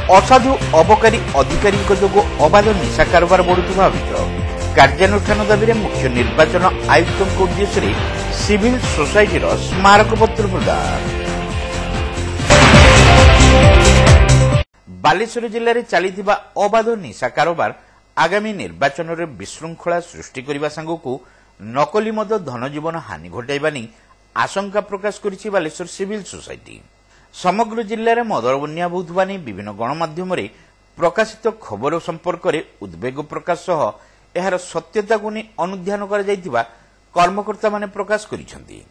असाधु अबकारी अधिकारी अबाध निशा कारोबार बढ़ुवा अभियोग कार्यानुष्ठान दाबी मुख्य निर्वाचन आयुक्त उद्देश्य सिविल सोसाइटी स्मारक पत्र प्रदान। बालेश्वर जिले में चली अबाध निशा कारोबार आगामी निर्वाचन में विशृंखला सृष्टि करने सांगू नकली मद धनजीवन हानि घटाइबा नहीं आशंका प्रकाश करिछि बालेश्वर सिविल सोसाइटी। समग्र जिले में मदर बन्या होउथबा नहीं विभिन्न गणमाध्यम प्रकाशित खबर संपर्क में उद्वेग प्रकाश सह एहार सत्यता को नहीं अनुध्यान कर कर्मकर्ता माने प्रकाश करिसेंती।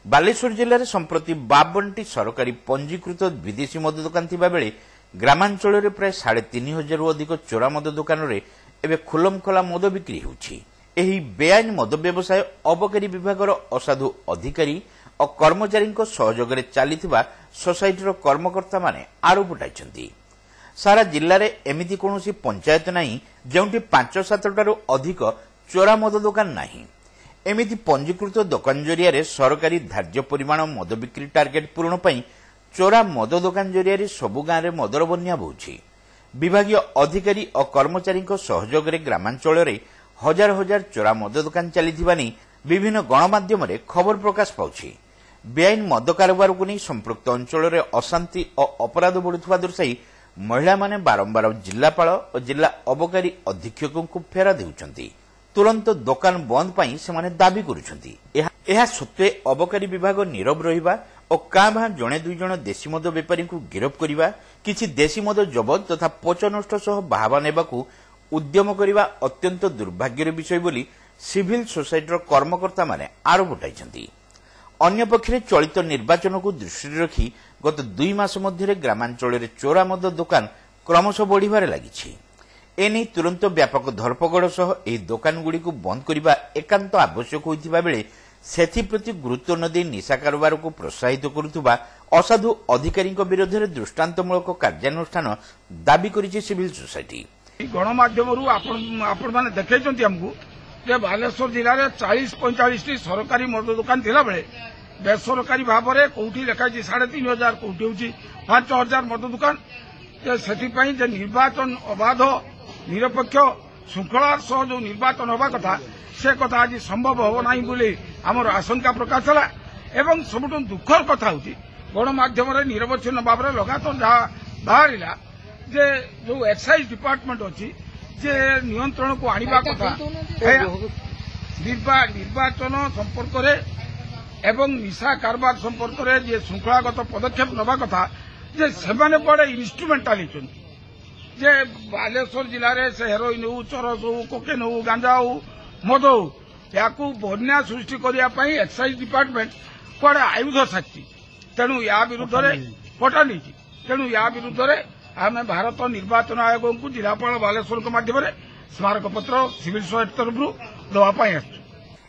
बालेश्वर जिले में संप्रति 52टी सरकारी पंजीकृत विदेशी मद दुकान थिबा बेले ग्रामांचल में प्राय 3500 रु अधिक चोरा मद दुकान में एवं खुलमखोला मद बिक्री होउछि। एही बेआईन मद व्यवसाय अबकारी विभागर असाधु अधिकारी और कर्मचारी सहयोग में चलता सोसाइटीर कर्मकर्ता माने आरोप उठाई। सारा जिले में एमती कौन पंचायत नहीं जो 5-7टारू अधिक चोरा मद दुकान नहीं। एमती पंजीकृत दुकान जरिया सरकारी धार्य परिमाण मद बिक्री टार्गेट पूरण पर चोरा मद दुकान जरिया सबु गाँव में मदर बन्या बोछि। विभागीय अधिकारी और कर्मचारी सहयोग में ग्रामांचल में हजार हजार चोरा मद दुकान चली विभिन्न गणमाध्यम खबर प्रकाश पाउछि। बेआईन मद कारोबार को नहीं संपृक्त अंचल में अशांति और अपराध बढ़ुवा दर्शाई महिला माने बारंबार जिलापाल और जिला अबकारी अधीक्षक को फेरा देउछंती। तुरंत दुकान बंद पाई से दाबी करुछंती। एहा सत्वे अबकारी विभाग नीरव रहिबा और कां भां जणे दुई जण देशी मद बेपारी को गिरफ करिबा किछि देशी मद जबत तथा पोच नष्ट सह बाहावा नेबाकू उद्यम करने अत्यंत दुर्भाग्यर विषय बोली सिविल सोसाइटीर कर्मकर्ता माने आरोप उठाई। अन्य पक्षे चलित निर्वाचन को दृष्टि रखी गत 2 मास मध्य ग्रामांचल में चोरा मद दुकान क्रमश बढ़िबार लागिछि। एने तुरंत व्यापक धरपकड़ सह एही दुकान गुड़ी को बंद करने एकांत आवश्यक होइतिबा बेले सेथिप्रति गुरुत्व न देई निशा कारोबार को प्रोत्साहित करुवा असाधु अधिकारी विरोध में दृष्टांतमूलक कार्यानुष्ठान दाबी करिछि सिविल सोसाइटी। गणमाध्यम आपण मैंने देखते आमको जे बालेश्वर जिले में 40-45 सरकारी मद दुकान थिला बेले बेसरकारी भाव में कौटी लिखाई 3500 कौटी हूँ 5000 मद दुकान से निर्वाचन अबाध निरपेक्ष श्रृंखला सह जो निर्वाचन हवा कथा से कथा आज संभव हम ना बोली आमर आशंका प्रकाश है। एवं सबुठ दुखर कथा हूँ गणमाध्यम निरवच्छिन्न भाव में लगातार जहाँ बाहर जे जो एक्साइज डिपार्टमेंट अच्छी जे नियंत्रण को आनिबा कथा निर्वाचन संपर्क में एवं निशा कारोबार संपर्क में जे श्रृंखलागत पदक्षेप नवा कथा जे सेमाने बड़े इन्स्ट्रुमेंटाल जे बालेश्वर जिले में से हेरोइन हो चरस हो कोकेन हो गांजा हो मद हो या बन्या सृष्टि करने एक्साइज डिपार्टमेंट कड़े आयुध साची तेणु या विरुद्ध पटा नहीं तेणु या विरुद्ध आम भारत निर्वाचन आयोग को जिलापाल बालेश्वर के माध्यम स्मारक पत्र सिविल सोसाइटी तरफ दवाई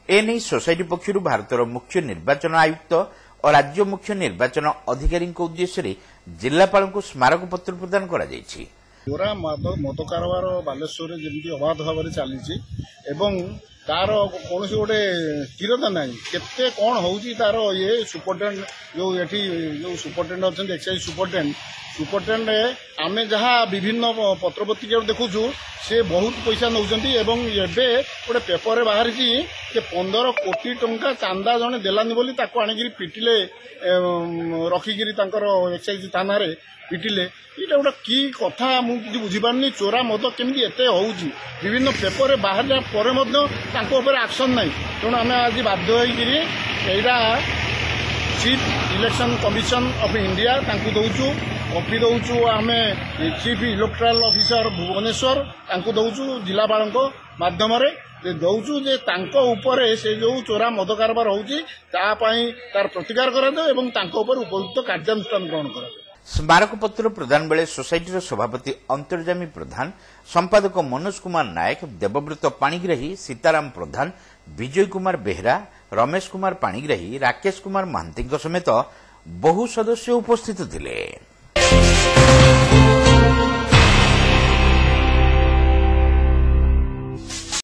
एने सोसाइटी पक्षर भारतर मुख्य निर्वाचन आयुक्त और राज्य मुख्य निर्वाचन अधिकारी उद्देश्य जिलापाल को स्मारक पत्र प्रदान करा जायछि। पूरा मद कारोबार बालेश्वर जमी अबाध भाव में चली तार कौन गोटे स्थिरता ना केते कौन होउची तार ये सुपरटेंडेंट जो ये जो सुपरटेंडेंट अच्छा एक्साइज सुपरटेंडेंट आम जहाँ विभिन्न पत्र पत्रिका देखुचु से बहुत पैसा नौकरी एवं एबे गोटे पेपर बाहर 15 कोटी टंका चांदा जने देलानी बोली ताको आनिकी पिटिले रखिकी एक्साइज थाना पिटिले ये गोटे की कथा मुझे बुझीपारनी चोरा मद केमी एत होउची विभिन्न पेपर बाहर पर एक्शन ना तेणु आम आज बाध्य होईरा chief election commission of India दौचु कॉपी दौचु आम चीफ इलेक्टोरल ऑफिसर भुवनेश्वर दौचु जिलापाल माध्यम दौचु जे से जो चोरा मद कारोबार होउची तार प्रतिकार कर उपयुक्त कार्यानुष्ठान ग्रहण कर। स्मारक पत्र प्रदान बेले सोसाइटीर सभापति अंतर्जामी प्रधान संपादक मनोज कुमार नायक देवव्रत पाणिग्राही सीताराम प्रधान विजय कुमार बेहरा रमेश कुमार पाणिग्राही राकेश कुमार महांती समेत बहु सदस्य उपस्थित थिले।